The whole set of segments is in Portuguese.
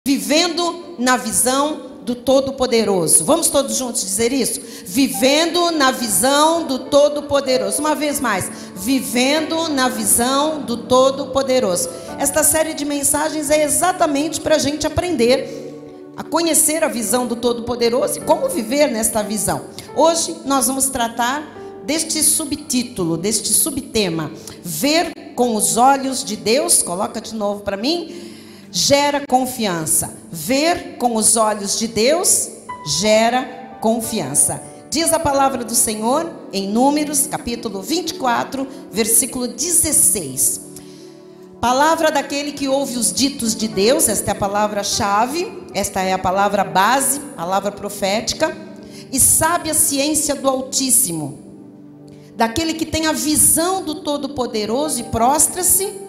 Vivendo na visão do Todo-Poderoso. Vamos todos juntos dizer isso? Vivendo na visão do Todo-Poderoso. Uma vez mais. Vivendo na visão do Todo-Poderoso. Esta série de mensagens é exatamente para a gente aprender a conhecer a visão do Todo-Poderoso e como viver nesta visão. Hoje nós vamos tratar deste subtítulo, deste subtema. Ver com os olhos de Deus. Coloca de novo para mim. Gera confiança. Ver com os olhos de Deus gera confiança. Diz a palavra do Senhor em Números, capítulo 24, versículo 16. Palavra daquele que ouve os ditos de Deus. Esta é a palavra-chave, esta é a palavra base, palavra profética. E sabe a ciência do Altíssimo, daquele que tem a visão do Todo-Poderoso e prostra-se,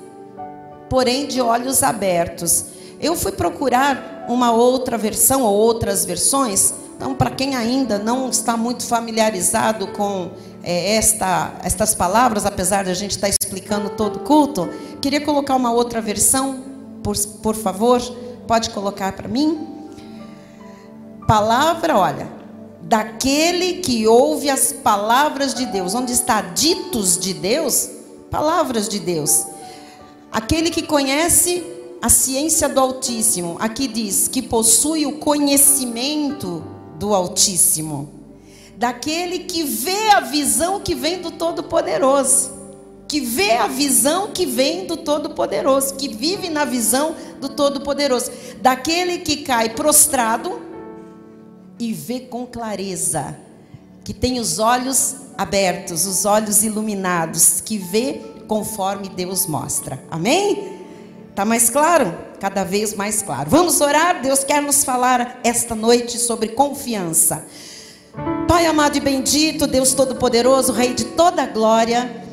porém de olhos abertos. Eu fui procurar uma outra versão ou outras versões. Então, para quem ainda não está muito familiarizado com estas palavras, apesar de a gente estar explicando todo o culto, queria colocar uma outra versão, por favor, pode colocar para mim. Palavra, olha, daquele que ouve as palavras de Deus. Onde está ditos de Deus? Palavras de Deus. Aquele que conhece a ciência do Altíssimo. Aqui diz que possui o conhecimento do Altíssimo. Daquele que vê a visão que vem do Todo-Poderoso. Que vê a visão que vem do Todo-Poderoso. Que vive na visão do Todo-Poderoso. Daquele que cai prostrado e vê com clareza. Que tem os olhos abertos, os olhos iluminados. Que vê conforme Deus mostra. Amém? Tá mais claro? Cada vez mais claro. Vamos orar? Deus quer nos falar esta noite sobre confiança. Pai amado e bendito, Deus Todo-Poderoso, Rei de toda a glória,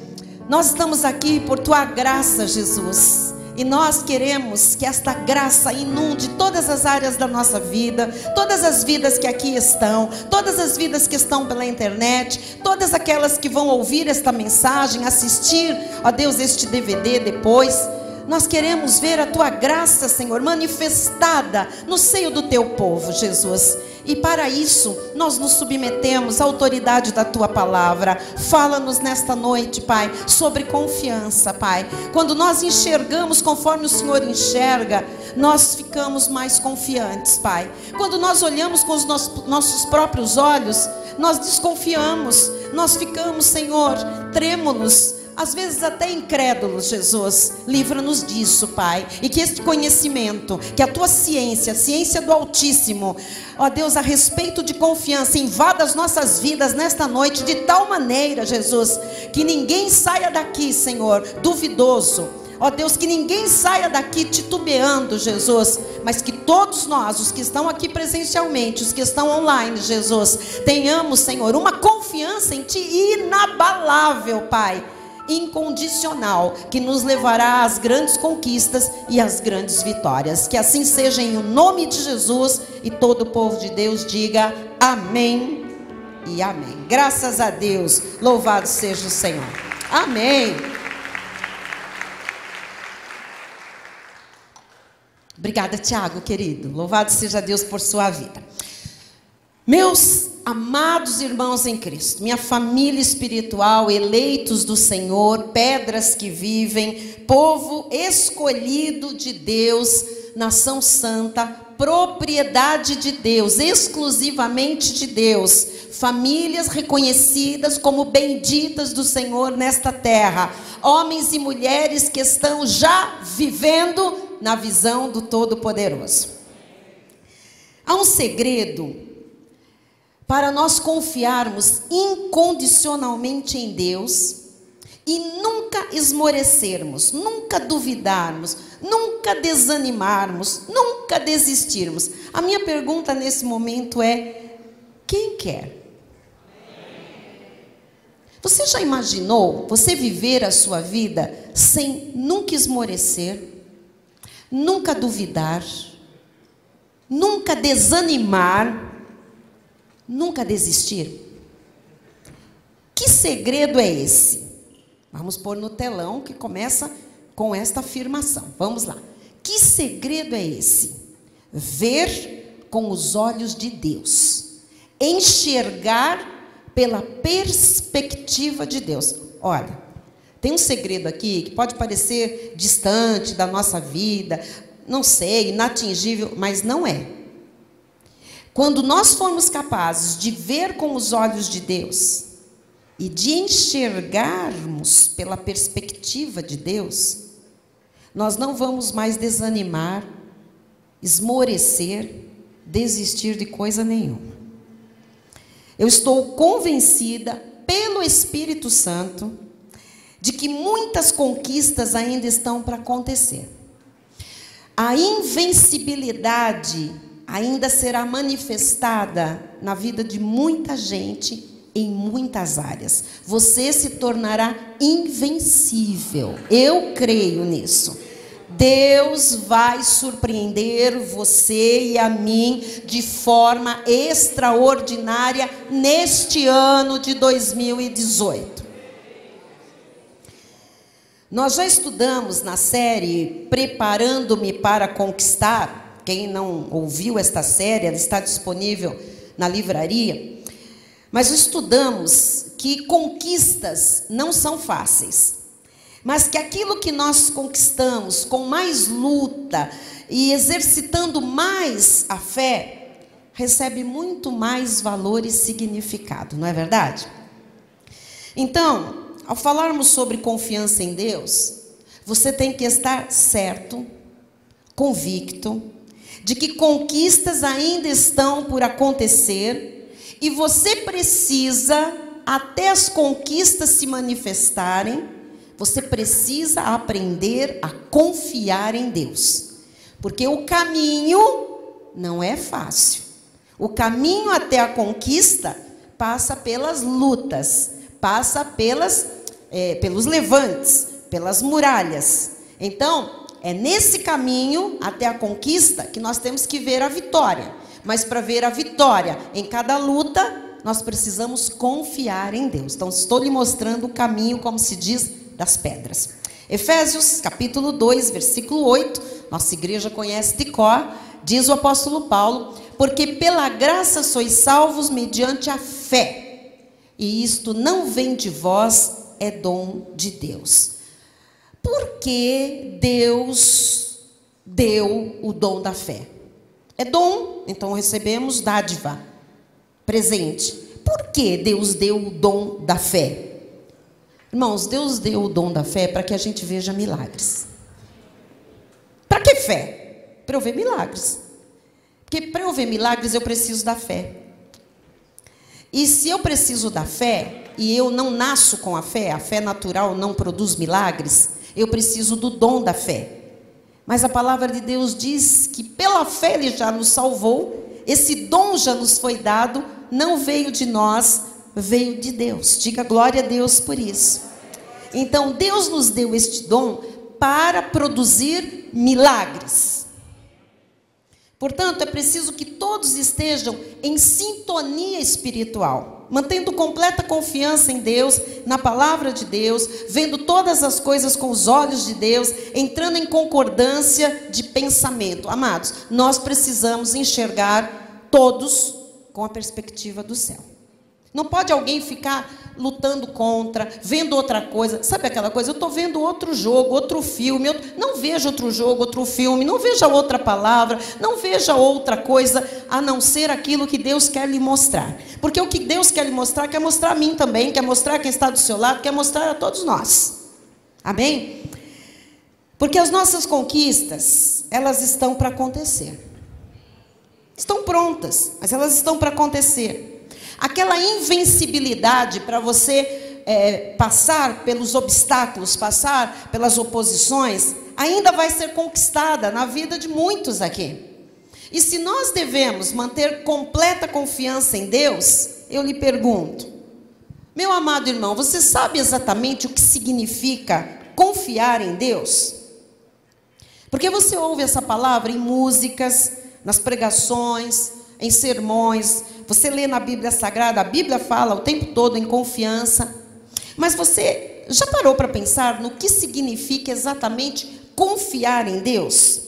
nós estamos aqui por Tua graça, Jesus. E nós queremos que esta graça inunde todas as áreas da nossa vida, todas as vidas que aqui estão, todas as vidas que estão pela internet, todas aquelas que vão ouvir esta mensagem, assistir, ó Deus, este DVD depois. Nós queremos ver a Tua graça, Senhor, manifestada no seio do Teu povo, Jesus. E para isso, nós nos submetemos à autoridade da Tua palavra. Fala-nos nesta noite, Pai, sobre confiança, Pai. Quando nós enxergamos conforme o Senhor enxerga, nós ficamos mais confiantes, Pai. Quando nós olhamos com os nossos próprios olhos, nós desconfiamos. Nós ficamos, Senhor, trêmulos, às vezes até incrédulos, Jesus. Livra-nos disso, Pai. E que este conhecimento, que a Tua ciência, a ciência do Altíssimo, ó Deus, a respeito de confiança, invada as nossas vidas nesta noite de tal maneira, Jesus, que ninguém saia daqui, Senhor, duvidoso. Ó Deus, que ninguém saia daqui titubeando, Jesus, mas que todos nós, os que estão aqui presencialmente, os que estão online, Jesus, tenhamos, Senhor, uma confiança em Ti inabalável, Pai, incondicional, que nos levará às grandes conquistas e às grandes vitórias. Que assim seja em nome de Jesus, e todo o povo de Deus diga amém e amém. Graças a Deus, louvado seja o Senhor. Amém. Obrigada, Tiago, querido. Louvado seja Deus por sua vida. Meus amados irmãos em Cristo, minha família espiritual, eleitos do Senhor, pedras que vivem, povo escolhido de Deus, nação santa, propriedade de Deus, exclusivamente de Deus, famílias reconhecidas como benditas do Senhor nesta terra, homens e mulheres que estão já vivendo na visão do Todo-Poderoso. Há um segredo para nós confiarmos incondicionalmente em Deus e nunca esmorecermos, nunca duvidarmos, nunca desanimarmos, nunca desistirmos. A minha pergunta nesse momento é: quem quer? Você já imaginou você viver a sua vida sem nunca esmorecer, nunca duvidar, nunca desanimar, nunca desistir? Que segredo é esse? Vamos pôr no telão que começa com esta afirmação. Vamos lá. Que segredo é esse? Ver com os olhos de Deus. Enxergar pela perspectiva de Deus. Olha, tem um segredo aqui que pode parecer distante da nossa vida, não sei, inatingível, mas não é. Quando nós formos capazes de ver com os olhos de Deus e de enxergarmos pela perspectiva de Deus, nós não vamos mais desanimar, esmorecer, desistir de coisa nenhuma. Eu estou convencida pelo Espírito Santo de que muitas conquistas ainda estão para acontecer. A invencibilidade ainda será manifestada na vida de muita gente em muitas áreas. Você se tornará invencível. Eu creio nisso. Deus vai surpreender você e a mim de forma extraordinária neste ano de 2018. Nós já estudamos na série Preparando-me para Conquistar. Quem não ouviu esta série, ela está disponível na livraria. Mas estudamos que conquistas não são fáceis. Mas que aquilo que nós conquistamos com mais luta e exercitando mais a fé, recebe muito mais valor e significado, não é verdade? Então, ao falarmos sobre confiança em Deus, você tem que estar certo, convicto, de que conquistas ainda estão por acontecer e você precisa, até as conquistas se manifestarem, você precisa aprender a confiar em Deus. Porque o caminho não é fácil. O caminho até a conquista passa pelas lutas, passa pelos levantes, pelas muralhas. Então, é nesse caminho até a conquista que nós temos que ver a vitória. Mas para ver a vitória em cada luta, nós precisamos confiar em Deus. Então, estou lhe mostrando o caminho, como se diz, das pedras. Efésios, capítulo 2, versículo 8, nossa igreja conhece de cor, diz o apóstolo Paulo: porque pela graça sois salvos mediante a fé, e isto não vem de vós, é dom de Deus. Por que Deus deu o dom da fé? É dom, então recebemos dádiva, presente. Por que Deus deu o dom da fé? Irmãos, Deus deu o dom da fé para que a gente veja milagres. Para que fé? Para eu ver milagres. Porque para eu ver milagres eu preciso da fé. E se eu preciso da fé, e eu não nasço com a fé natural não produz milagres, eu preciso do dom da fé. Mas a palavra de Deus diz que pela fé Ele já nos salvou, esse dom já nos foi dado, não veio de nós, veio de Deus. Diga glória a Deus por isso. Então, Deus nos deu este dom para produzir milagres. Portanto, é preciso que todos estejam em sintonia espiritual, mantendo completa confiança em Deus, na palavra de Deus, vendo todas as coisas com os olhos de Deus, entrando em concordância de pensamento. Amados, nós precisamos enxergar todos com a perspectiva do céu. Não pode alguém ficar lutando contra, vendo outra coisa. Sabe aquela coisa? Eu estou vendo outro jogo, outro filme. Não veja outro jogo, outro filme. Não veja outra palavra. Não veja outra coisa, a não ser aquilo que Deus quer lhe mostrar. Porque o que Deus quer lhe mostrar, quer mostrar a mim também, quer mostrar quem está do seu lado, quer mostrar a todos nós. Amém? Porque as nossas conquistas, elas estão para acontecer. Estão prontas, mas elas estão para acontecer. Aquela invencibilidade para você passar pelos obstáculos, passar pelas oposições, ainda vai ser conquistada na vida de muitos aqui. E se nós devemos manter completa confiança em Deus, eu lhe pergunto, meu amado irmão, você sabe exatamente o que significa confiar em Deus? Porque você ouve essa palavra em músicas, nas pregações, em sermões, você lê na Bíblia Sagrada, a Bíblia fala o tempo todo em confiança. Mas você já parou para pensar no que significa exatamente confiar em Deus?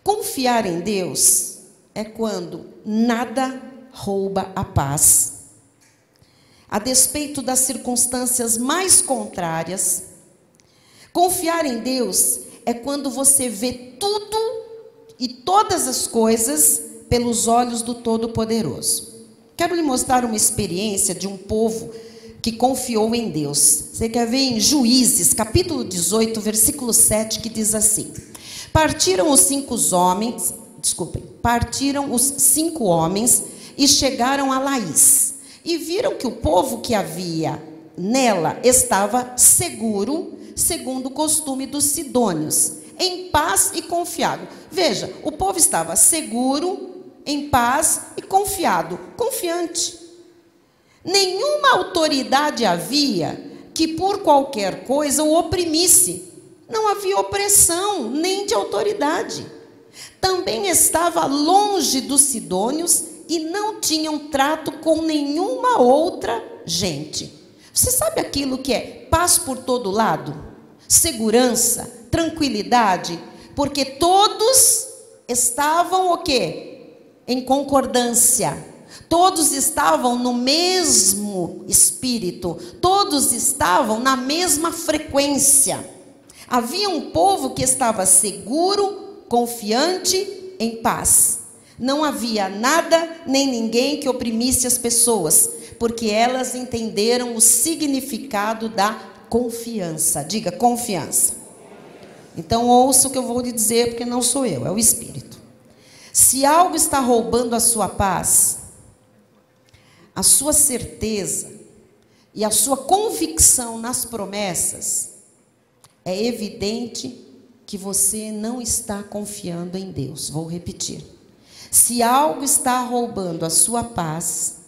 Confiar em Deus é quando nada rouba a paz. A despeito das circunstâncias mais contrárias, confiar em Deus é quando você vê tudo e todas as coisas pelos olhos do Todo-Poderoso. Quero lhe mostrar uma experiência de um povo que confiou em Deus. Você quer ver em Juízes, capítulo 18, versículo 7, que diz assim: partiram os 5 homens e chegaram a Laís, e viram que o povo que havia nela estava seguro, segundo o costume dos sidônios, em paz e confiado. Veja, o povo estava seguro, em paz e confiado, confiante. Nenhuma autoridade havia que por qualquer coisa o oprimisse. Não havia opressão, nem de autoridade. Também estava longe dos sidônios e não tinham trato com nenhuma outra gente. Você sabe aquilo que é paz por todo lado? Segurança, tranquilidade, porque todos estavam o quê? Em concordância. Todos estavam no mesmo espírito, todos estavam na mesma frequência. Havia um povo que estava seguro, confiante, em paz. Não havia nada nem ninguém que oprimisse as pessoas, porque elas entenderam o significado da confiança. Diga, confiança. Então ouça o que eu vou lhe dizer, porque não sou eu, é o Espírito. Se algo está roubando a sua paz, a sua certeza e a sua convicção nas promessas, é evidente que você não está confiando em Deus. Vou repetir. Se algo está roubando a sua paz,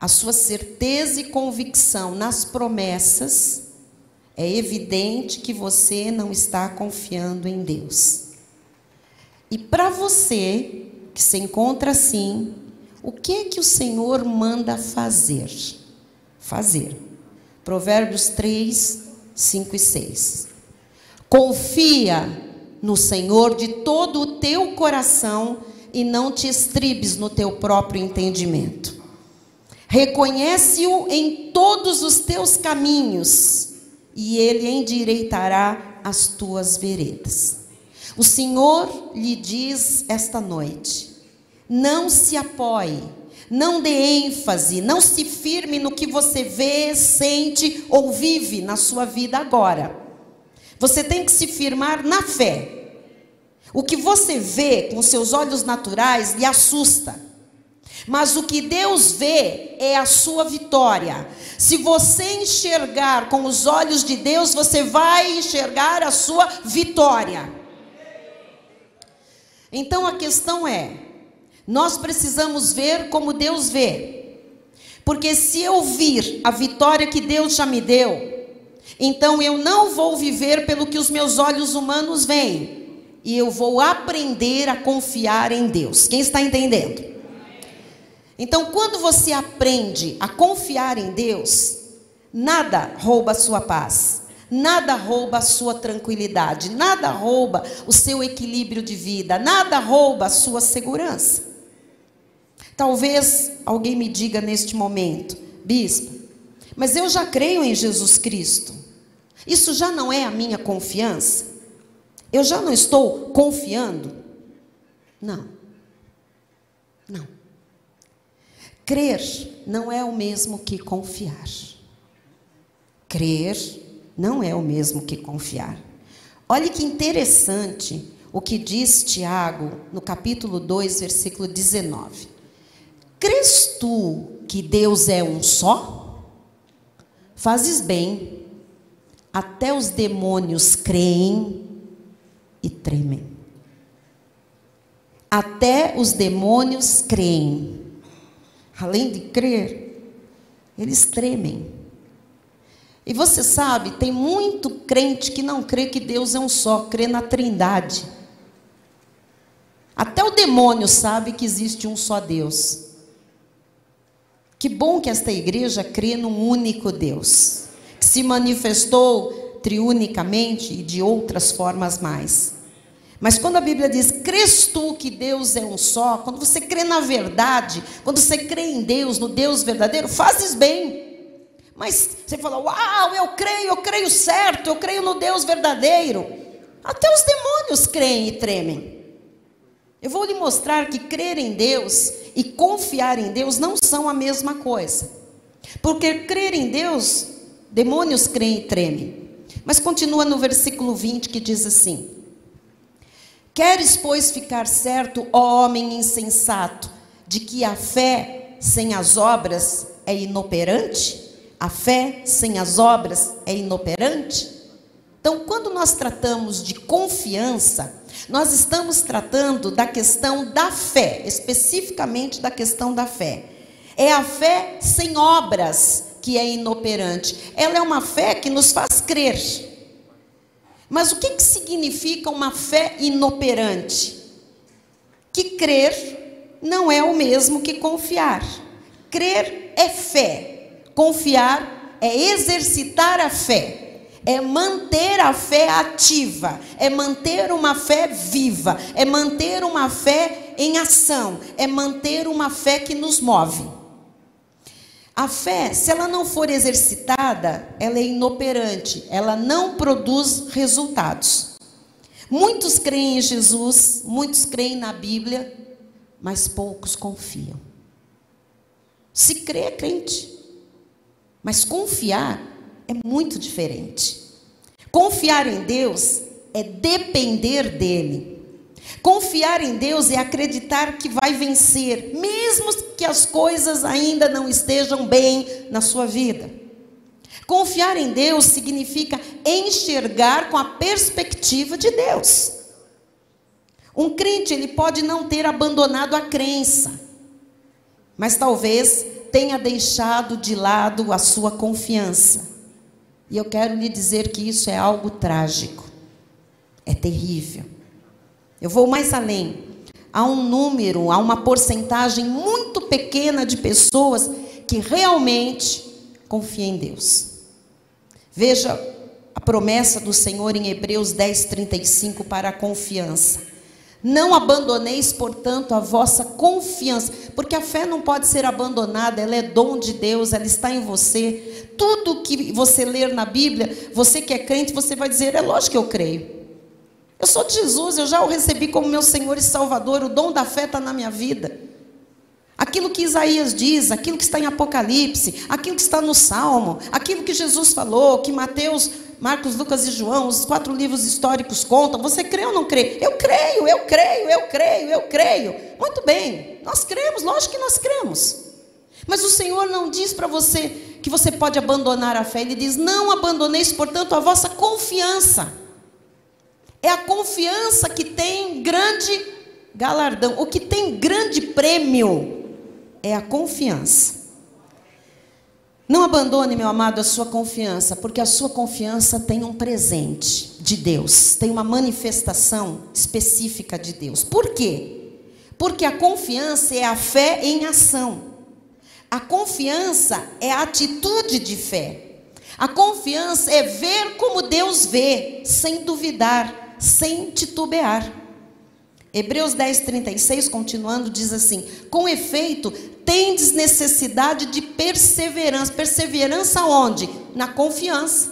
a sua certeza e convicção nas promessas, é evidente que você não está confiando em Deus. E para você, que se encontra assim, o que é que o Senhor manda fazer? Fazer. Provérbios 3, 5 e 6. Confia no Senhor de todo o teu coração e não te estribes no teu próprio entendimento. Reconhece-o em todos os teus caminhos e ele endireitará as tuas veredas. O Senhor lhe diz esta noite: não se apoie, não dê ênfase, não se firme no que você vê, sente ou vive na sua vida agora. Você tem que se firmar na fé. O que você vê com seus olhos naturais lhe assusta, mas o que Deus vê é a sua vitória. Se você enxergar com os olhos de Deus, você vai enxergar a sua vitória. Então a questão é, nós precisamos ver como Deus vê. Porque se eu vir a vitória que Deus já me deu, então eu não vou viver pelo que os meus olhos humanos veem. E eu vou aprender a confiar em Deus. Quem está entendendo? Então, quando você aprende a confiar em Deus, nada rouba a sua paz, nada rouba a sua tranquilidade, nada rouba o seu equilíbrio de vida, nada rouba a sua segurança. Talvez alguém me diga neste momento: bispo, mas eu já creio em Jesus Cristo. Isso já não é a minha confiança? Eu já não estou confiando? Não. Não. Crer não é o mesmo que confiar. Crer não é o mesmo que confiar. Olha que interessante o que diz Tiago no capítulo 2, versículo 19. Crês tu que Deus é um só? Fazes bem. Até os demônios creem e tremem. Até os demônios creem. Além de crer, eles tremem. E você sabe, tem muito crente que não crê que Deus é um só, crê na Trindade. Até o demônio sabe que existe um só Deus. Que bom que esta igreja crê num único Deus, que se manifestou triunicamente e de outras formas mais. Mas quando a Bíblia diz, crês tu que Deus é um só, quando você crê na verdade, quando você crê em Deus, no Deus verdadeiro, fazes bem. Mas você fala, uau, eu creio certo, eu creio no Deus verdadeiro. Até os demônios creem e tremem. Eu vou lhe mostrar que crer em Deus e confiar em Deus não são a mesma coisa. Porque crer em Deus, demônios creem e tremem. Mas continua no versículo 20 que diz assim: queres, pois, ficar certo, ó homem insensato, de que a fé sem as obras é inoperante? A fé sem as obras é inoperante? Então, quando nós tratamos de confiança, nós estamos tratando da questão da fé, especificamente da questão da fé. É a fé sem obras que é inoperante. Ela é uma fé que nos faz crer. Mas o que significa uma fé inoperante? Que crer não é o mesmo que confiar. Crer é fé. Confiar é exercitar a fé. É manter a fé ativa, é manter uma fé viva, é manter uma fé em ação, é manter uma fé que nos move. A fé, se ela não for exercitada, ela é inoperante, ela não produz resultados. Muitos creem em Jesus, muitos creem na Bíblia, mas poucos confiam. Se crê é crente, mas confiar é muito diferente. Confiar em Deus é depender dele. Confiar em Deus é acreditar que vai vencer, mesmo que as coisas ainda não estejam bem na sua vida. Confiar em Deus significa enxergar com a perspectiva de Deus. Um crente, ele pode não ter abandonado a crença, mas talvez tenha deixado de lado a sua confiança. E eu quero lhe dizer que isso é algo trágico. É terrível. Eu vou mais além. Há um número, há uma porcentagem muito pequena de pessoas que realmente confiam em Deus. Veja a promessa do Senhor em Hebreus 10:35 para a confiança. Não abandoneis, portanto, a vossa confiança, porque a fé não pode ser abandonada, ela é dom de Deus, ela está em você. Tudo que você ler na Bíblia, você que é crente, você vai dizer, é lógico que eu creio. Eu sou de Jesus, eu já o recebi como meu Senhor e Salvador, o dom da fé está na minha vida. Aquilo que Isaías diz, aquilo que está em Apocalipse, aquilo que está no Salmo, aquilo que Jesus falou, que Mateus, Marcos, Lucas e João, os 4 livros históricos contam. Você crê ou não crê? Eu creio, eu creio, eu creio, eu creio. Muito bem, nós cremos, lógico que nós cremos. Mas o Senhor não diz para você que você pode abandonar a fé. Ele diz, não abandoneis, portanto, a vossa confiança. É a confiança que tem grande galardão. O que tem grande prêmio é a confiança. Não abandone, meu amado, a sua confiança, porque a sua confiança tem um presente de Deus, tem uma manifestação específica de Deus. Por quê? Porque a confiança é a fé em ação. A confiança é a atitude de fé. A confiança é ver como Deus vê, sem duvidar, sem titubear. Hebreus 10:36, continuando, diz assim: com efeito, tendes necessidade de perseverança. Perseverança onde? Na confiança.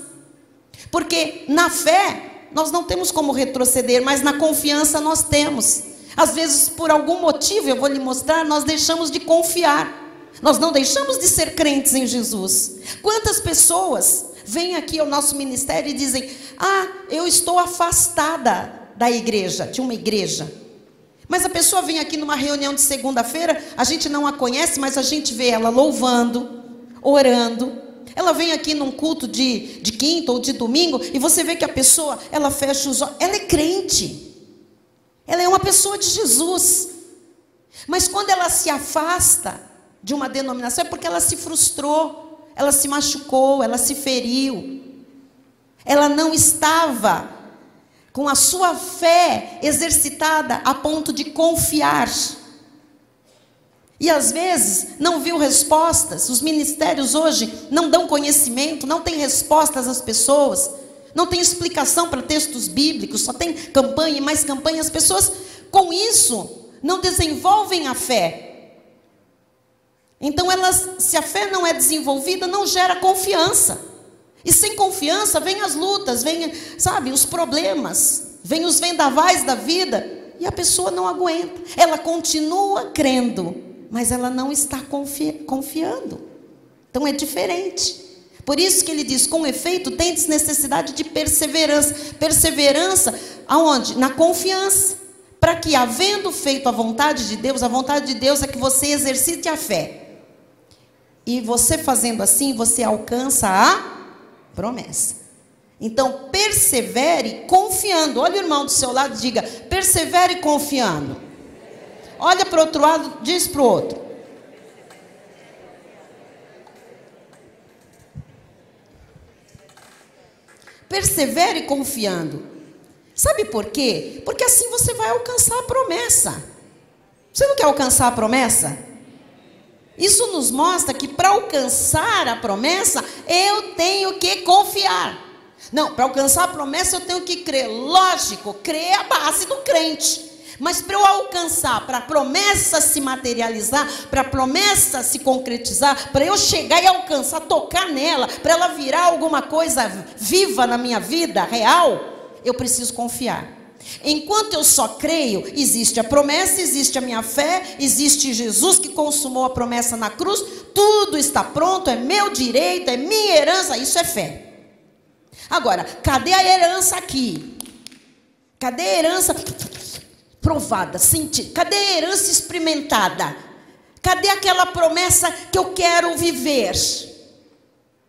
Porque na fé, nós não temos como retroceder, mas na confiança nós temos. Às vezes, por algum motivo, eu vou lhe mostrar, nós deixamos de confiar. Nós não deixamos de ser crentes em Jesus. Quantas pessoas vêm aqui ao nosso ministério e dizem, eu estou afastada da igreja, de uma igreja. Mas a pessoa vem aqui numa reunião de segunda-feira, a gente não a conhece, mas a gente vê ela louvando, orando. Ela vem aqui num culto de quinta ou de domingo, e você vê que a pessoa, ela fecha os olhos, ela é crente. Ela é uma pessoa de Jesus. Mas quando ela se afasta de uma denominação, é porque ela se frustrou, ela se machucou, ela se feriu. Ela não estava com a sua fé exercitada a ponto de confiar. E às vezes não viu respostas. Os ministérios hoje não dão conhecimento, não têm respostas às pessoas, não tem explicação para textos bíblicos, só tem campanha e mais campanha. As pessoas, com isso, não desenvolvem a fé. Então, se a fé não é desenvolvida, não gera confiança. E sem confiança, vem as lutas, vem, sabe, os problemas, vem os vendavais da vida, e a pessoa não aguenta. Ela continua crendo, mas ela não está confiando. Então, é diferente. Por isso que ele diz, com efeito, tendes necessidade de perseverança. Perseverança, aonde? Na confiança. Para que, havendo feito a vontade de Deus é que você exercite a fé. E você fazendo assim, você alcança a promessa. Então, persevere confiando. Olha o irmão do seu lado e diga, persevere confiando. Olha para o outro lado, diz para o outro. Persevere confiando. Sabe por quê? Porque assim você vai alcançar a promessa. Você não quer alcançar a promessa? Isso nos mostra que para alcançar a promessa, eu tenho que confiar. Não, para alcançar a promessa eu tenho que crer. Lógico, crer é a base do crente. Mas para eu alcançar, para a promessa se materializar, para a promessa se concretizar, para eu chegar e alcançar, tocar nela, para ela virar alguma coisa viva na minha vida, real, eu preciso confiar. Enquanto eu só creio, existe a promessa, existe a minha fé, existe Jesus que consumou a promessa na cruz, tudo está pronto, é meu direito, é minha herança, isso é fé. Agora, cadê a herança aqui? Cadê a herança provada, sentida? Cadê a herança experimentada? Cadê aquela promessa que eu quero viver?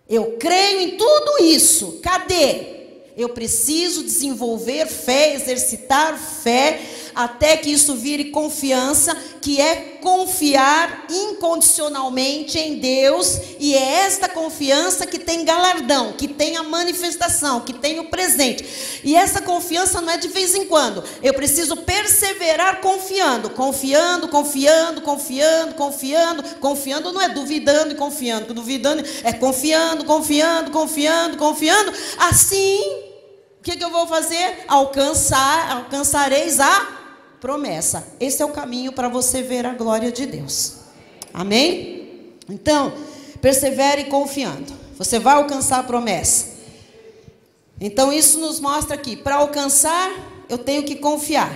Eu creio em tudo isso, cadê? Eu preciso desenvolver fé, exercitar fé, até que isso vire confiança, que é confiar incondicionalmente em Deus, e é esta confiança que tem galardão, que tem a manifestação, que tem o presente. E essa confiança não é de vez em quando, eu preciso perseverar confiando, confiando não é duvidando e confiando, duvidando é confiando, assim. O que eu vou fazer? Alcançareis a promessa. Esse é o caminho para você ver a glória de Deus. Amém? Então, persevere confiando. Você vai alcançar a promessa. Então, isso nos mostra aqui. Para alcançar, eu tenho que confiar.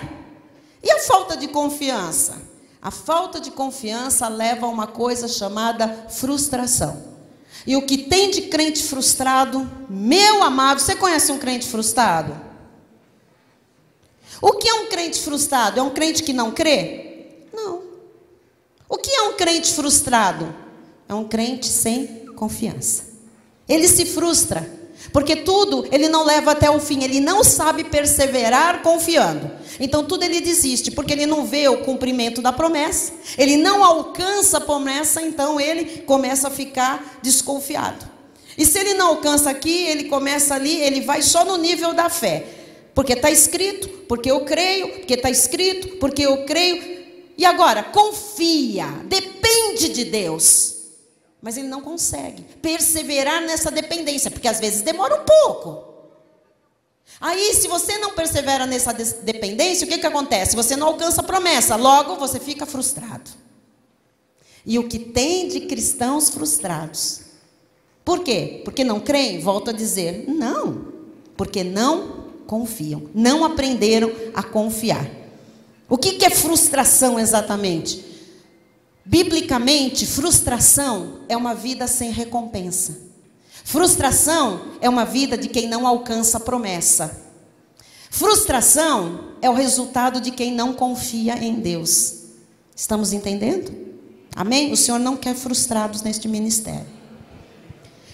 E a falta de confiança? A falta de confiança leva a uma coisa chamada frustração. E o que tem de crente frustrado, meu amado, você conhece um crente frustrado? O que é um crente frustrado? É um crente que não crê? Não. O que é um crente frustrado? É um crente sem confiança. Ele se frustra, porque tudo ele não leva até o fim, ele não sabe perseverar confiando. Então tudo ele desiste, porque ele não vê o cumprimento da promessa, ele não alcança a promessa, então ele começa a ficar desconfiado. E se ele não alcança aqui, ele começa ali, ele vai só no nível da fé. Porque está escrito, porque eu creio, porque está escrito, porque eu creio. E agora, confia, depende de Deus. Mas ele não consegue perseverar nessa dependência, porque às vezes demora um pouco. Aí, se você não persevera nessa dependência, o que acontece? Você não alcança a promessa, logo você fica frustrado. E o que tem de cristãos frustrados? Por quê? Porque não creem? Volto a dizer, não. Porque não confiam, não aprenderam a confiar. O que é frustração exatamente? Biblicamente, frustração é uma vida sem recompensa. Frustração é uma vida de quem não alcança a promessa. Frustração é o resultado de quem não confia em Deus. Estamos entendendo? Amém? O Senhor não quer frustrados neste ministério.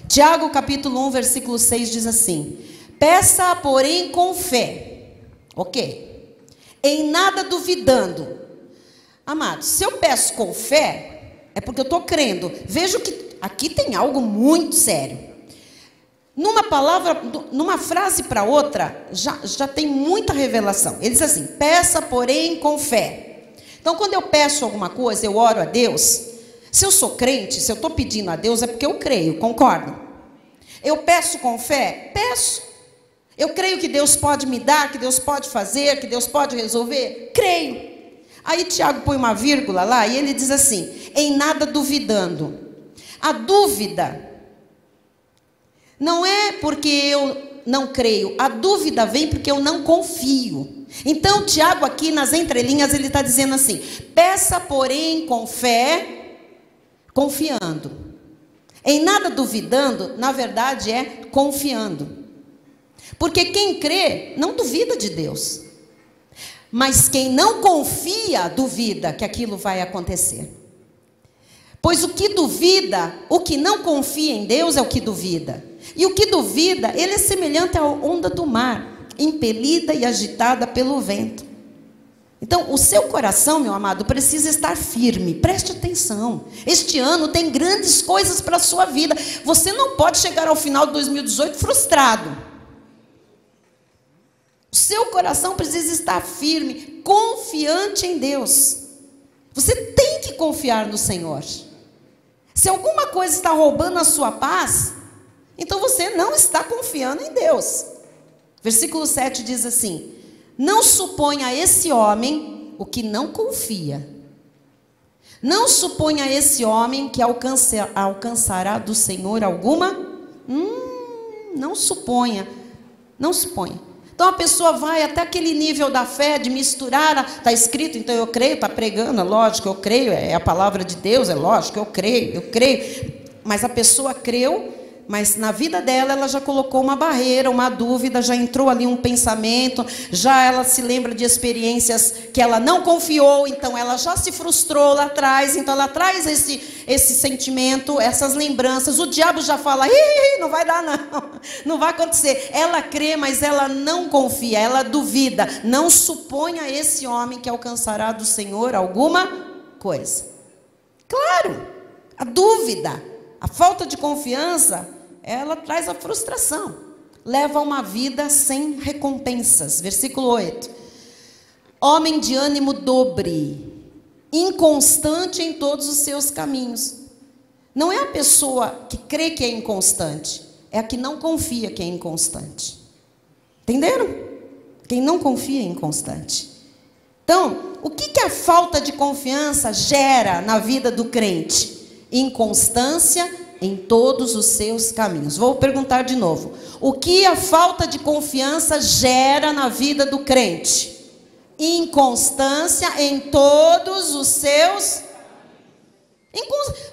Tiago capítulo 1, versículo 6 diz assim: peça, porém, com fé. Ok? Em nada duvidando. Amados, se eu peço com fé, é porque eu estou crendo. Vejo que aqui tem algo muito sério. Numa palavra, numa frase para outra, já tem muita revelação. Ele diz assim: peça, porém, com fé. Então, quando eu peço alguma coisa, eu oro a Deus. Se eu sou crente, se eu estou pedindo a Deus, é porque eu creio, concordo? Eu peço com fé? Peço. Eu creio que Deus pode me dar, que Deus pode fazer, que Deus pode resolver. Creio. Aí Tiago põe uma vírgula lá e ele diz assim: em nada duvidando. A dúvida não é porque eu não creio, a dúvida vem porque eu não confio. Então Tiago aqui nas entrelinhas ele está dizendo assim: peça porém com fé, confiando. Em nada duvidando, na verdade é confiando. Porque quem crê não duvida de Deus. Mas quem não confia, duvida que aquilo vai acontecer. Pois o que duvida, o que não confia em Deus é o que duvida. E o que duvida, ele é semelhante à onda do mar, impelida e agitada pelo vento. Então, o seu coração, meu amado, precisa estar firme. Preste atenção. Este ano tem grandes coisas para a sua vida. Você não pode chegar ao final de 2018 frustrado. O seu coração precisa estar firme, confiante em Deus. Você tem que confiar no Senhor. Se alguma coisa está roubando a sua paz, então você não está confiando em Deus. Versículo 7 diz assim: não suponha esse homem o que não confia. Não suponha esse homem que alcançará do Senhor alguma. Não suponha. Não suponha. Então a pessoa vai até aquele nível da fé de misturar, está escrito, então eu creio, está pregando, é lógico, eu creio, é a palavra de Deus, é lógico, eu creio. Mas a pessoa creu, mas na vida dela ela já colocou uma barreira, uma dúvida, já entrou ali um pensamento, já ela se lembra de experiências que ela não confiou, então ela já se frustrou lá atrás, então ela traz esse sentimento, essas lembranças. O diabo já fala: não vai dar não vai acontecer. Ela crê, mas ela não confia, ela duvida. Não suponha esse homem que alcançará do Senhor alguma coisa. Claro, a dúvida, a falta de confiança, ela traz a frustração, leva a uma vida sem recompensas. Versículo 8: homem de ânimo dobre, inconstante em todos os seus caminhos. Não é a pessoa que crê que é inconstante, é a que não confia que é inconstante. Entenderam? Quem não confia é inconstante. Então, o que a falta de confiança gera na vida do crente? Inconstância em todos os seus caminhos. Vou perguntar de novo: o que a falta de confiança gera na vida do crente? Inconstância em todos os seus.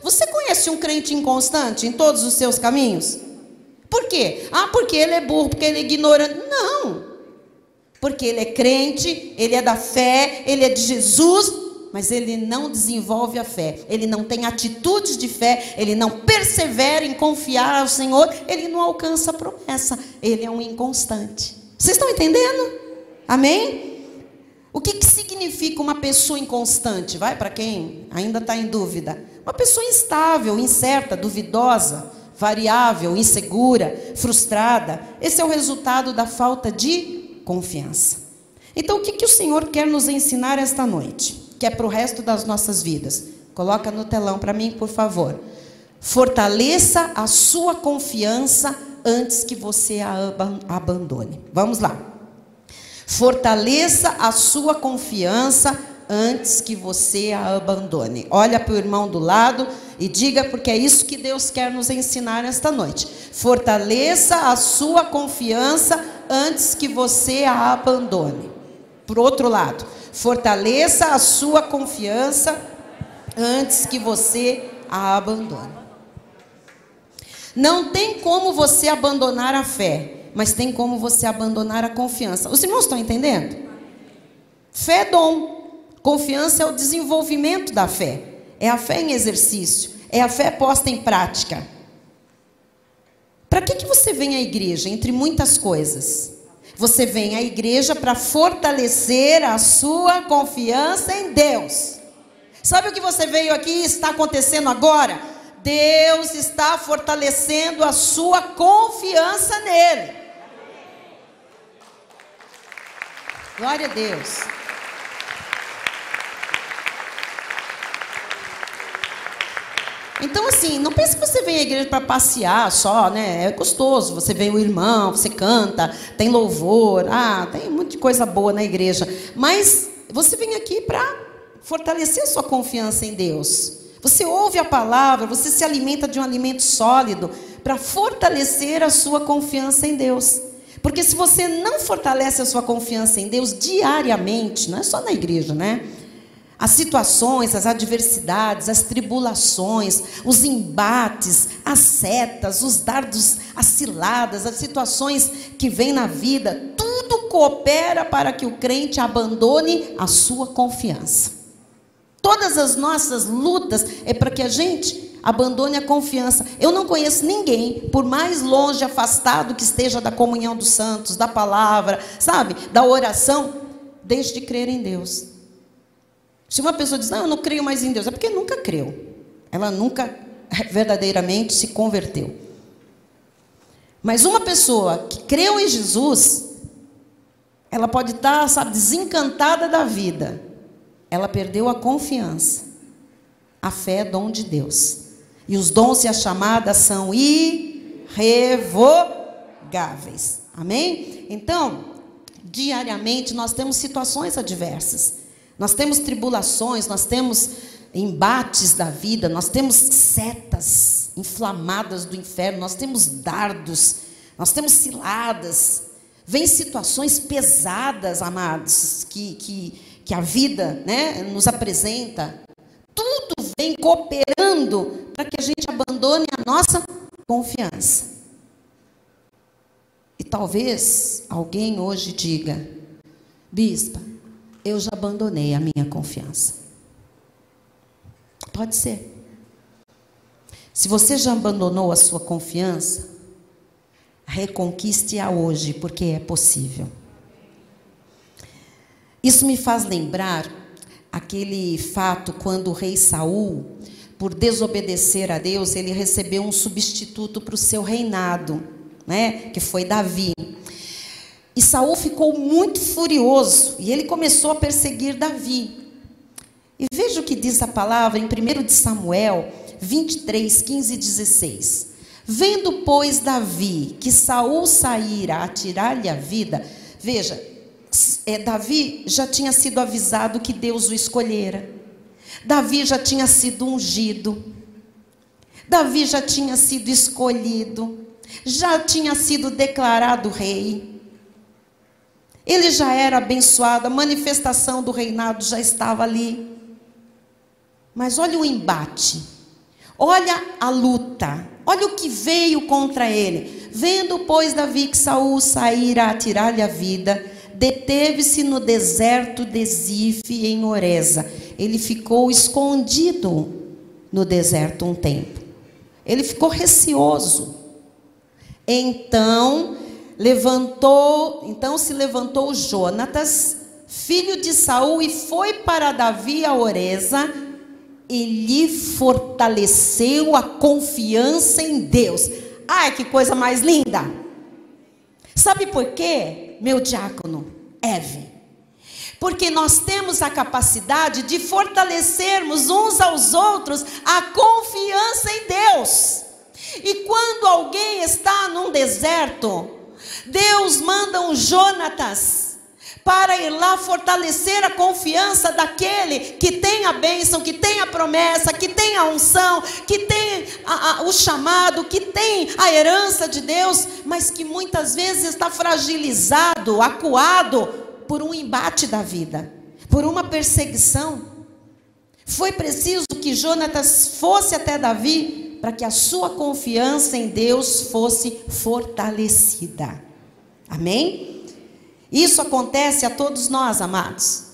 Você conhece um crente inconstante em todos os seus caminhos? Por quê? Porque ele é burro, porque ele é ignorante. Não. Porque ele é crente, ele é da fé, ele é de Jesus, mas ele não desenvolve a fé, ele não tem atitudes de fé, ele não persevera em confiar ao Senhor, ele não alcança a promessa, ele é um inconstante. Vocês estão entendendo? Amém? O que significa uma pessoa inconstante? Vai para quem ainda está em dúvida. Uma pessoa instável, incerta, duvidosa, variável, insegura, frustrada. Esse é o resultado da falta de confiança. Então, o que o Senhor quer nos ensinar esta noite? Que é para o resto das nossas vidas. Coloca no telão para mim, por favor. Fortaleça a sua confiança antes que você a abandone. Vamos lá. Fortaleça a sua confiança antes que você a abandone. Olha para o irmão do lado e diga, porque é isso que Deus quer nos ensinar esta noite. Fortaleça a sua confiança antes que você a abandone. Por outro lado, fortaleça a sua confiança antes que você a abandone. Não tem como você abandonar a fé, mas tem como você abandonar a confiança. Os irmãos estão entendendo? Fé é dom. Confiança é o desenvolvimento da fé. É a fé em exercício. É a fé posta em prática. Para que você vem à igreja? Entre muitas coisas. Você vem à igreja para fortalecer a sua confiança em Deus. Sabe o que você veio aqui e está acontecendo agora? Deus está fortalecendo a sua confiança nele. Glória a Deus. Então, assim, não pense que você vem à igreja para passear só, né? É gostoso. Você vê o irmão, você canta, tem louvor. Tem muita coisa boa na igreja. Mas você vem aqui para fortalecer a sua confiança em Deus. Você ouve a palavra, você se alimenta de um alimento sólido para fortalecer a sua confiança em Deus. Porque se você não fortalece a sua confiança em Deus diariamente, não é só na igreja, né? As situações, as adversidades, as tribulações, os embates, as setas, os dardos, as ciladas, as situações que vêm na vida, tudo coopera para que o crente abandone a sua confiança. Todas as nossas lutas é para que a gente abandone a confiança. Eu não conheço ninguém, por mais longe, afastado que esteja da comunhão dos santos, da palavra, sabe, da oração, deixe de crer em Deus. Se uma pessoa diz, não, eu não creio mais em Deus, é porque nunca creu. Ela nunca verdadeiramente se converteu. Mas uma pessoa que creu em Jesus, ela pode estar, sabe, desencantada da vida. Ela perdeu a confiança. A fé é dom de Deus. E os dons e as chamadas são irrevogáveis. Amém? Então, diariamente nós temos situações adversas. Nós temos tribulações, nós temos embates da vida, nós temos setas inflamadas do inferno, nós temos dardos, nós temos ciladas. Vem situações pesadas, amados, que a vida, né, nos apresenta. Tudo vem cooperando para que a gente abandone a nossa confiança. E talvez alguém hoje diga, bispa, eu já abandonei a minha confiança. Pode ser. Se você já abandonou a sua confiança, reconquiste-a hoje, porque é possível. Isso me faz lembrar aquele fato quando o rei Saul, por desobedecer a Deus, ele recebeu um substituto para o seu reinado, né? Que foi Davi. E Saul ficou muito furioso e ele começou a perseguir Davi. E veja o que diz a palavra em 1 de Samuel 23, 15 e 16. Vendo, pois, Davi que Saul saíra a tirar-lhe a vida, veja, Davi já tinha sido avisado que Deus o escolhera. Davi já tinha sido ungido. Davi já tinha sido escolhido. Já tinha sido declarado rei. Ele já era abençoado, a manifestação do reinado já estava ali. Mas olha o embate, olha a luta, olha o que veio contra ele. Vendo, pois, Davi que Saul saíra a tirar-lhe a vida, deteve-se no deserto de Zife, em Oreza. Ele ficou escondido no deserto um tempo. Ele ficou receoso. Então se levantou Jonatas, filho de Saul, e foi para Davi a Oreza, e lhe fortaleceu a confiança em Deus. Ai, que coisa mais linda! Sabe por quê, meu diácono Eve? Porque nós temos a capacidade de fortalecermos uns aos outros a confiança em Deus. E quando alguém está num deserto, Deus manda um Jonatas para ir lá fortalecer a confiança daquele que tem a bênção, que tem a promessa, que tem a unção, que tem o chamado, que tem a herança de Deus, mas que muitas vezes está fragilizado, acuado por um embate da vida, por uma perseguição. Foi preciso que Jonatas fosse até Davi para que a sua confiança em Deus fosse fortalecida. Amém? Isso acontece a todos nós, amados.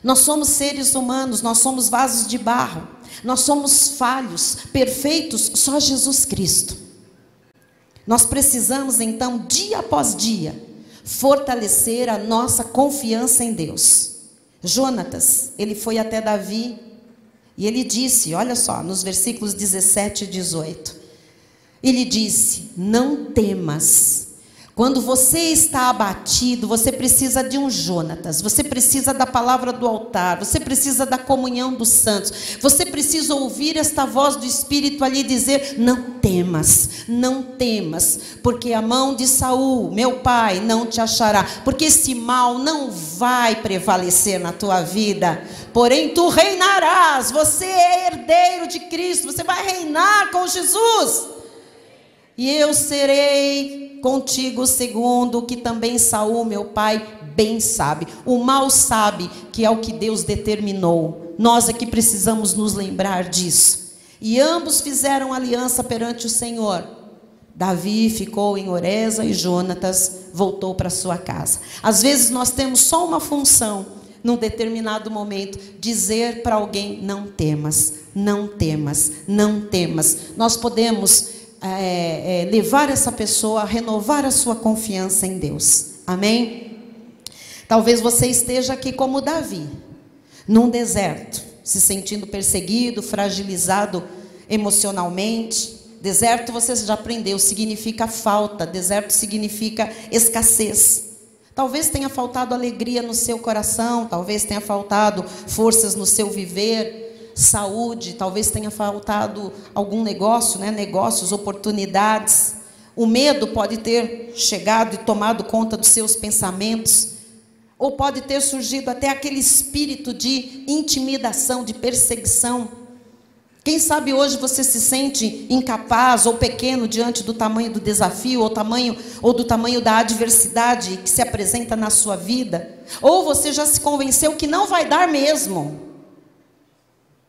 Nós somos seres humanos, nós somos vasos de barro, nós somos falhos, perfeitos, só Jesus Cristo. Nós precisamos então, dia após dia, fortalecer a nossa confiança em Deus. Jonatas, ele foi até Davi e ele disse, olha só, nos versículos 17 e 18, ele disse, não temas, Quando você está abatido, você precisa de um Jonatas, você precisa da palavra do altar, você precisa da comunhão dos santos, você precisa ouvir esta voz do Espírito ali dizer: não temas, não temas, porque a mão de Saul, meu pai, não te achará, porque esse mal não vai prevalecer na tua vida, porém tu reinarás, você é herdeiro de Cristo, você vai reinar com Jesus, e eu serei contigo segundo o que também Saul, meu pai, bem sabe. O mal sabe que é o que Deus determinou. Nós aqui precisamos nos lembrar disso. E ambos fizeram aliança perante o Senhor. Davi ficou em Oreza e Jonatas voltou para sua casa. Às vezes nós temos só uma função, num determinado momento, dizer para alguém: não temas, não temas, não temas. Nós podemos levar essa pessoa a renovar a sua confiança em Deus. Amém? Talvez você esteja aqui como Davi, num deserto, se sentindo perseguido, fragilizado emocionalmente. Deserto, você já aprendeu, significa falta. Deserto significa escassez. Talvez tenha faltado alegria no seu coração, talvez tenha faltado forças no seu viver, saúde, talvez tenha faltado algum negócio, negócios, oportunidades. O medo pode ter chegado e tomado conta dos seus pensamentos, ou pode ter surgido até aquele espírito de intimidação, de perseguição. Quem sabe hoje você se sente incapaz ou pequeno diante do tamanho do desafio, ou do tamanho da adversidade que se apresenta na sua vida, ou você já se convenceu que não vai dar mesmo.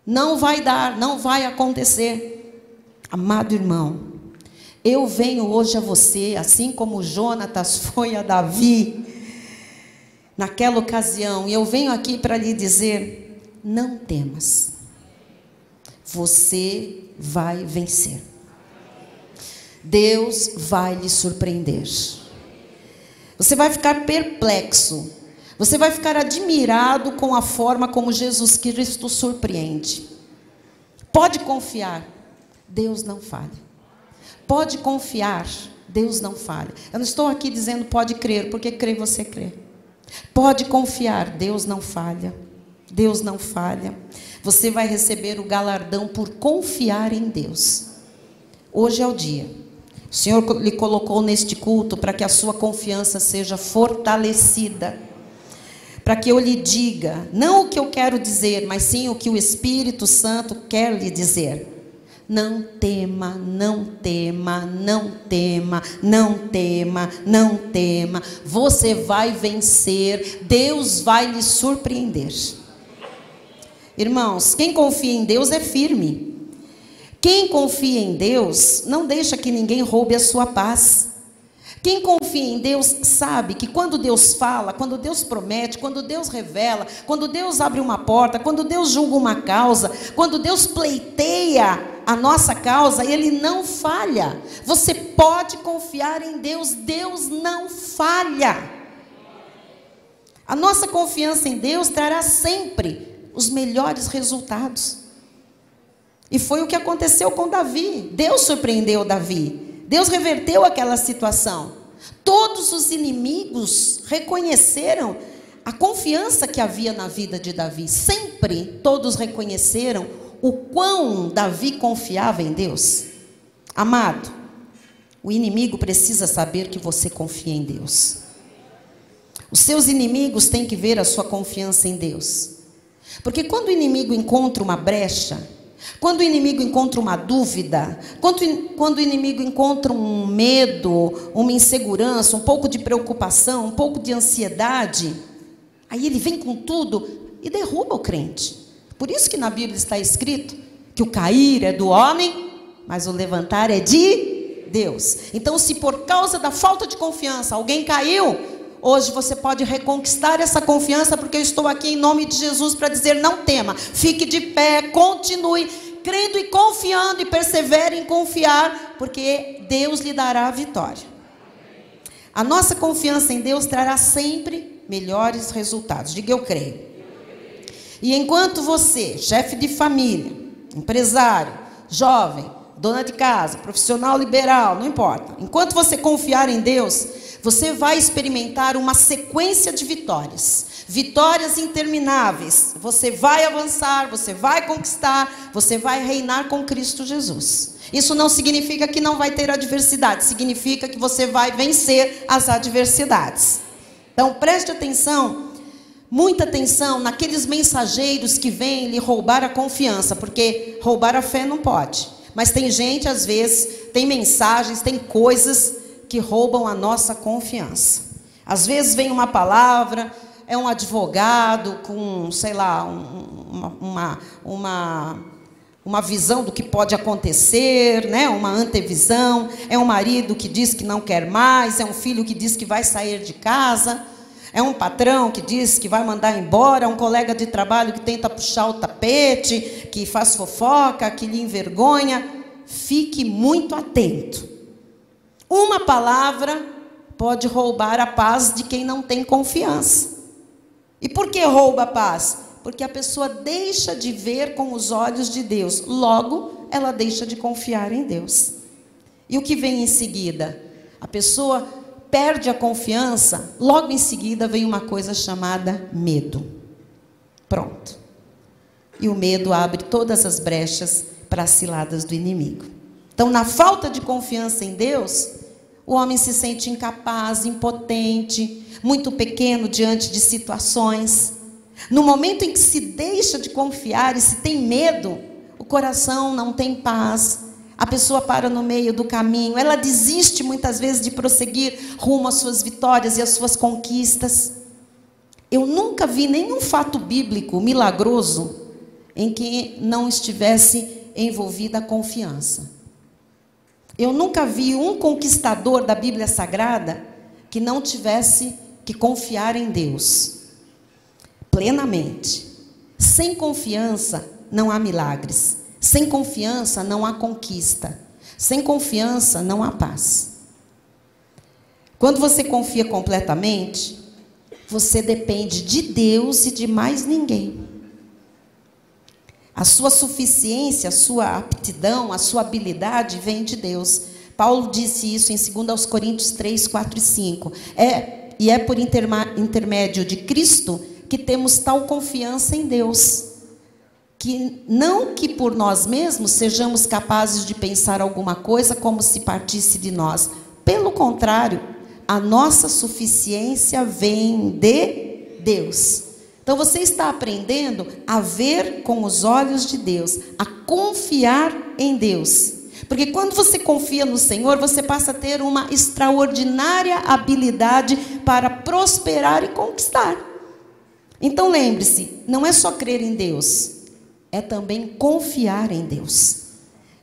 Não vai dar, não vai acontecer. Amado irmão, eu venho hoje a você, assim como Jonatas foi a Davi naquela ocasião, e eu venho aqui para lhe dizer: não temas, você vai vencer. Deus vai lhe surpreender. Você vai ficar perplexo. Você vai ficar admirado com a forma como Jesus Cristo surpreende. Pode confiar, Deus não falha. Pode confiar, Deus não falha. Eu não estou aqui dizendo pode crer, porque crer você crê. Pode confiar, Deus não falha. Deus não falha. Você vai receber o galardão por confiar em Deus. Hoje é o dia. O Senhor lhe colocou neste culto para que a sua confiança seja fortalecida. Para que eu lhe diga, não o que eu quero dizer, mas sim o que o Espírito Santo quer lhe dizer. Não tema, não tema, não tema, não tema, não tema. Você vai vencer, Deus vai lhe surpreender. Irmãos, quem confia em Deus é firme. Quem confia em Deus não deixa que ninguém roube a sua paz. Quem confia em Deus sabe que quando Deus fala, quando Deus promete, quando Deus revela, quando Deus abre uma porta, quando Deus julga uma causa, quando Deus pleiteia a nossa causa, Ele não falha. Você pode confiar em Deus, Deus não falha. A nossa confiança em Deus trará sempre os melhores resultados. E foi o que aconteceu com Davi. Deus surpreendeu Davi. Deus reverteu aquela situação. Todos os inimigos reconheceram a confiança que havia na vida de Davi. Sempre todos reconheceram o quão Davi confiava em Deus. Amado, o inimigo precisa saber que você confia em Deus. Os seus inimigos têm que ver a sua confiança em Deus. Porque quando o inimigo encontra uma brecha, quando o inimigo encontra uma dúvida, quando o inimigo encontra um medo, uma insegurança, um pouco de preocupação, um pouco de ansiedade, aí ele vem com tudo e derruba o crente. Por isso que na Bíblia está escrito que o cair é do homem, mas o levantar é de Deus. Então, se por causa da falta de confiança alguém caiu, hoje você pode reconquistar essa confiança, porque eu estou aqui em nome de Jesus para dizer: não tema, fique de pé, continue crendo e confiando, e persevere em confiar, porque Deus lhe dará a vitória. A nossa confiança em Deus trará sempre melhores resultados. Diga: eu creio. E enquanto você, chefe de família, empresário, jovem, dona de casa, profissional liberal, não importa, enquanto você confiar em Deus, você vai experimentar uma sequência de vitórias. Vitórias intermináveis. Você vai avançar, você vai conquistar, você vai reinar com Cristo Jesus. Isso não significa que não vai ter adversidade, significa que você vai vencer as adversidades. Então preste atenção, muita atenção naqueles mensageiros que vêm lhe roubar a confiança, porque roubar a fé não pode. Mas tem gente, às vezes, tem mensagens, tem coisas que roubam a nossa confiança. Às vezes vem uma palavra, é um advogado com, sei lá, uma visão do que pode acontecer, né? Uma antevisão, é um marido que diz que não quer mais, é um filho que diz que vai sair de casa, é um patrão que diz que vai mandar embora, é um colega de trabalho que tenta puxar o tapete, que faz fofoca, que lhe envergonha. Fique muito atento. Uma palavra pode roubar a paz de quem não tem confiança. E por que rouba a paz? Porque a pessoa deixa de ver com os olhos de Deus. Logo, ela deixa de confiar em Deus. E o que vem em seguida? A pessoa perde a confiança, logo em seguida vem uma coisa chamada medo. Pronto. E o medo abre todas as brechas para as ciladas do inimigo. Então, na falta de confiança em Deus, o homem se sente incapaz, impotente, muito pequeno diante de situações. No momento em que se deixa de confiar e se tem medo, o coração não tem paz, a pessoa para no meio do caminho, ela desiste muitas vezes de prosseguir rumo às suas vitórias e às suas conquistas. Eu nunca vi nenhum fato bíblico milagroso em que não estivesse envolvida a confiança. Eu nunca vi um conquistador da Bíblia Sagrada que não tivesse que confiar em Deus plenamente. Sem confiança não há milagres. Sem confiança não há conquista. Sem confiança não há paz. Quando você confia completamente, você depende de Deus e de mais ninguém. A sua suficiência, a sua aptidão, a sua habilidade vem de Deus. Paulo disse isso em 2 Coríntios 3, 4 e 5. É por intermédio de Cristo que temos tal confiança em Deus. Que não que por nós mesmos sejamos capazes de pensar alguma coisa como se partisse de nós. Pelo contrário, a nossa suficiência vem de Deus. Então você está aprendendo a ver com os olhos de Deus, a confiar em Deus. Porque quando você confia no Senhor, você passa a ter uma extraordinária habilidade para prosperar e conquistar. Então lembre-se, não é só crer em Deus, é também confiar em Deus.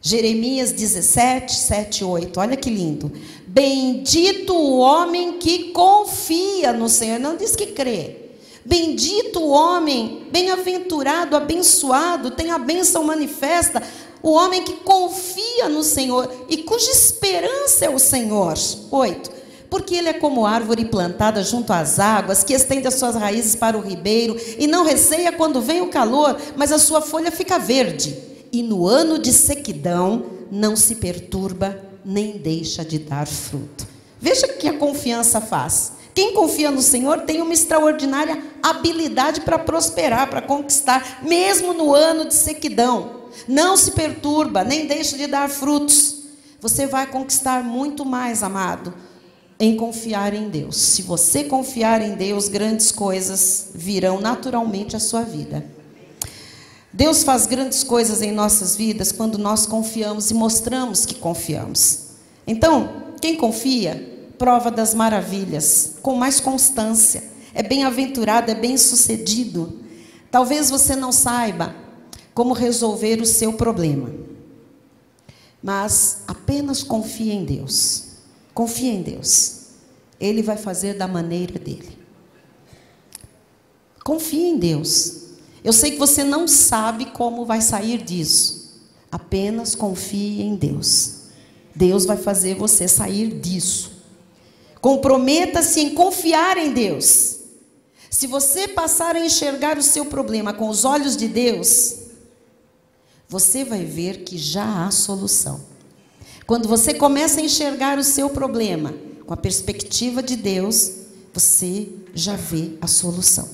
Jeremias 17, 7 e 8, olha que lindo. Bendito o homem que confia no Senhor, não diz que crê. Bendito o homem, bem-aventurado, abençoado, tem a bênção manifesta, o homem que confia no Senhor e cuja esperança é o Senhor. 8. Porque ele é como árvore plantada junto às águas, que estende as suas raízes para o ribeiro, e não receia quando vem o calor, mas a sua folha fica verde. E no ano de sequidão não se perturba, nem deixa de dar fruto. Veja o que a confiança faz. Quem confia no Senhor tem uma extraordinária habilidade para prosperar, para conquistar, mesmo no ano de sequidão. Não se perturba, nem deixa de dar frutos. Você vai conquistar muito mais, amado, em confiar em Deus. Se você confiar em Deus, grandes coisas virão naturalmente à sua vida. Deus faz grandes coisas em nossas vidas quando nós confiamos e mostramos que confiamos. Então, quem confia, prova das maravilhas, com mais constância. É bem-aventurado, é bem-sucedido. Talvez você não saiba como resolver o seu problema, mas apenas confie em Deus. Confie em Deus. Ele vai fazer da maneira dele. Confie em Deus. Eu sei que você não sabe como vai sair disso. Apenas confie em Deus. Deus vai fazer você sair disso. Comprometa-se em confiar em Deus. Se você passar a enxergar o seu problema com os olhos de Deus, você vai ver que já há solução. Quando você começa a enxergar o seu problema com a perspectiva de Deus, você já vê a solução.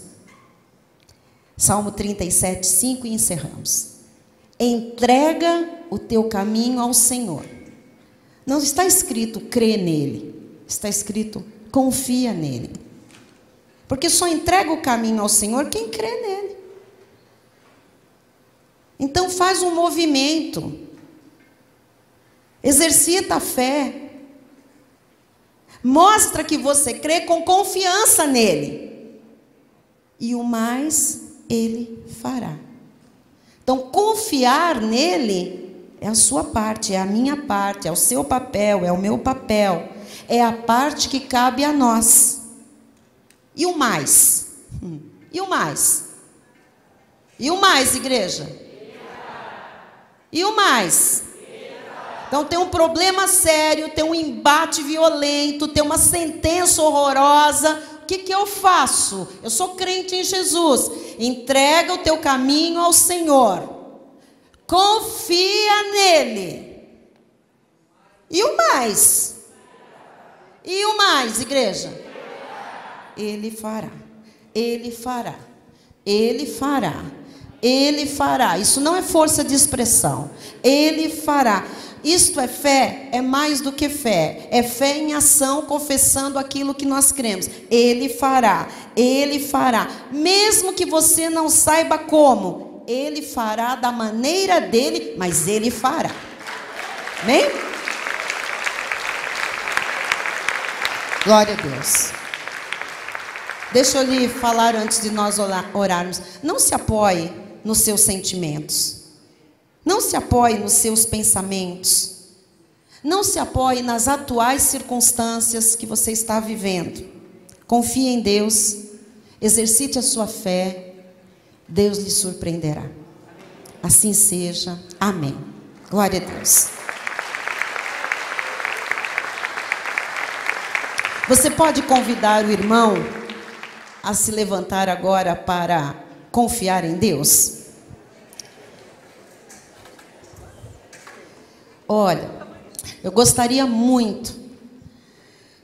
Salmo 37, 5 e encerramos. Entrega o teu caminho ao Senhor. Não está escrito crê nele, está escrito confia nele. Porque só entrega o caminho ao Senhor quem crê nele. Então faz um movimento, exercita a fé, mostra que você crê com confiança nele, e o mais ele fará. Então confiar nele é a sua parte, é a minha parte, é o seu papel, é o meu papel, é a parte que cabe a nós. E o mais? E o mais? E o mais, igreja? E o mais? Então tem um problema sério, tem um embate violento, tem uma sentença horrorosa. O que eu faço? Eu sou crente em Jesus. Entrega o teu caminho ao Senhor. Confia nele. E o mais? E o mais, igreja? Ele fará. Ele fará. Ele fará. Ele fará. Isso não é força de expressão. Ele fará. Isto é fé, é mais do que fé. É fé em ação, confessando aquilo que nós cremos. Ele fará. Ele fará. Mesmo que você não saiba como, ele fará da maneira dele, mas ele fará. Amém? Glória a Deus. Deixa eu lhe falar antes de nós orarmos. Não se apoie nos seus sentimentos. Não se apoie nos seus pensamentos. Não se apoie nas atuais circunstâncias que você está vivendo. Confie em Deus. Exercite a sua fé. Deus lhe surpreenderá. Assim seja. Amém. Glória a Deus. Você pode convidar o irmão a se levantar agora para confiar em Deus? Olha, eu gostaria muito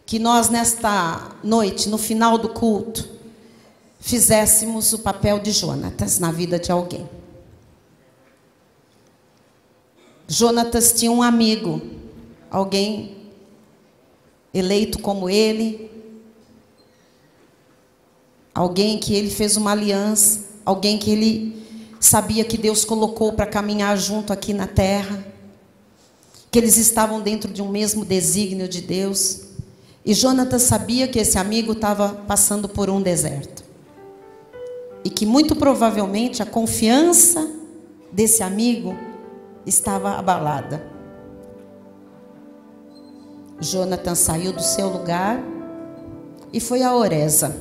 que nós nesta noite, no final do culto, fizéssemos o papel de Jonatas na vida de alguém. Jonatas tinha um amigo, alguém eleito como ele, alguém que ele fez uma aliança, alguém que ele sabia que Deus colocou para caminhar junto aqui na terra, que eles estavam dentro de um mesmo desígnio de Deus. E Jonatas sabia que esse amigo estava passando por um deserto. E que muito provavelmente a confiança desse amigo estava abalada. Jonatas saiu do seu lugar e foi a Oreza.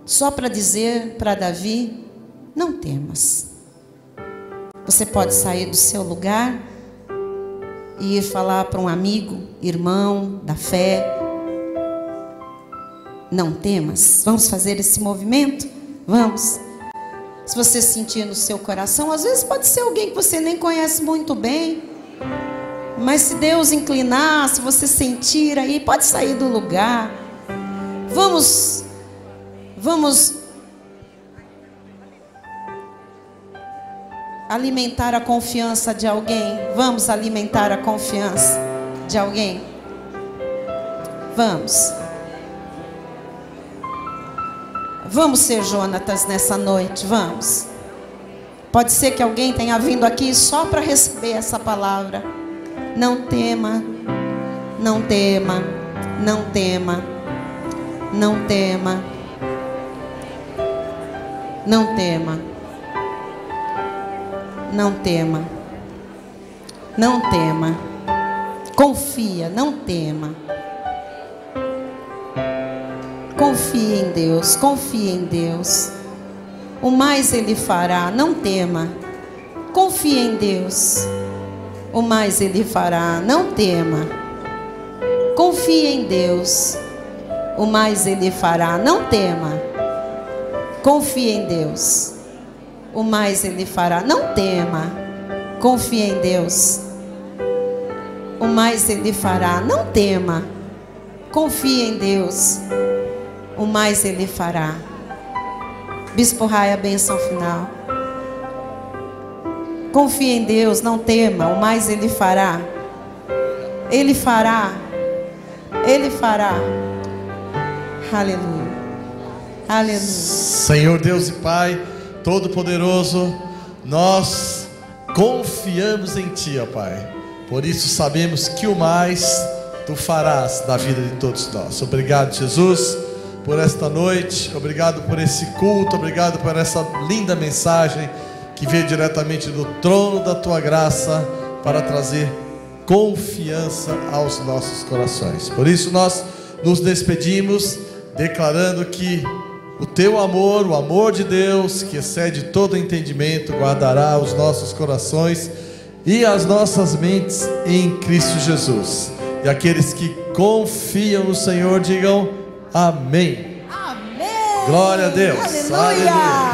Só para dizer para Davi, não temas. Você pode sair do seu lugar e ir falar para um amigo, irmão da fé. Não temas. Vamos fazer esse movimento? Vamos. Se você sentir no seu coração, às vezes pode ser alguém que você nem conhece muito bem. Mas se Deus inclinar, se você sentir aí, pode sair do lugar. Vamos alimentar a confiança de alguém. Vamos alimentar a confiança de alguém. Vamos. Vamos ser Jonatas nessa noite, vamos. Pode ser que alguém tenha vindo aqui só para receber essa palavra. Não tema, não tema, não tema, não tema, não tema, não tema, não tema. Confia, não tema. Confie em Deus, confie em Deus. O mais Ele fará, não tema. Confie em Deus. O mais Ele fará, não tema. Confie em Deus. O mais Ele fará, não tema. Confie em Deus. O mais Ele fará, não tema. Confie em Deus. o mais Ele fará. Não tema, confie em Deus, o mais Ele fará. Bispo Rai, a bênção final. Confie em Deus, não tema, o mais Ele fará. Ele fará. Ele fará. Aleluia. Aleluia. Senhor Deus e Pai Todo-Poderoso, nós confiamos em Ti, ó Pai. Por isso sabemos que o mais Tu farás na vida de todos nós. Obrigado, Jesus, por esta noite. Obrigado por esse culto. Obrigado por essa linda mensagem que veio diretamente do trono da Tua graça para trazer confiança aos nossos corações. Por isso nós nos despedimos declarando que o Teu amor, o amor de Deus, que excede todo entendimento, guardará os nossos corações e as nossas mentes em Cristo Jesus. E aqueles que confiam no Senhor digam amém. Amém. Glória a Deus. Aleluia. Aleluia.